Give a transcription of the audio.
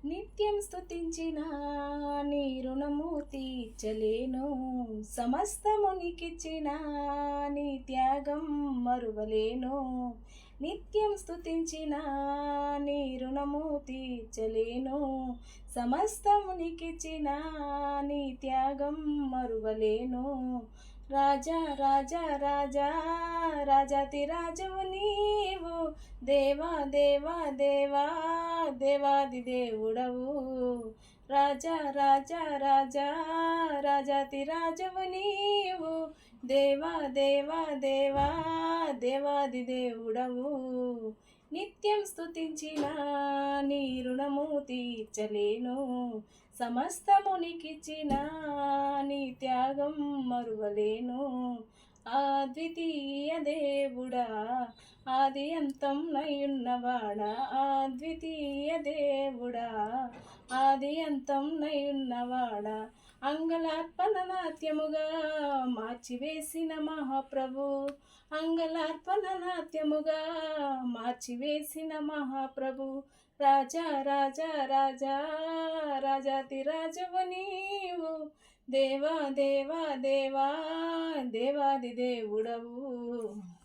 నిత్యం స్తుతించిన నీ రుణము తీర్చలేను. సమస్తము నీకిచ్చిన నీ త్యాగం మరువలేను. నిత్యం స్తుతించిన నీ రుణము తీర్చలేను. సమస్తము నీకిచ్చిన నీ త్యాగం మరువలేను. రాజా రాజా రాజా రాజాతి రాజవు నీవు. దేవా దేవా దేవా దేవాది దేవుడవు. రాజా రాజా రాజా రాజాతి రాజవు నీవు. దేవా దేవా దేవా దేవాది దేవుడవు. నిత్యం స్తుతించిన నీ రుణము తీర్చలేను. సమస్తము నీకిచ్చిన నీ త్యాగం మరువలేను. అద్వితీయ దేవుడా, ఆది అంతం నయున్నవాడా, అద్వితీయ దేవుడా, ఆది అంతం నయున్నవాడా, అంగలార్పణ నాట్యముగా మార్చివేసిన మహాప్రభు, అంగలార్పణ నాట్యముగా మార్చివేసిన మహాప్రభు. రాజా రాజా రాజా రాజాతి రాజవు నీవు. దేవా దేవా దేవా దేవాది దేవుడవు.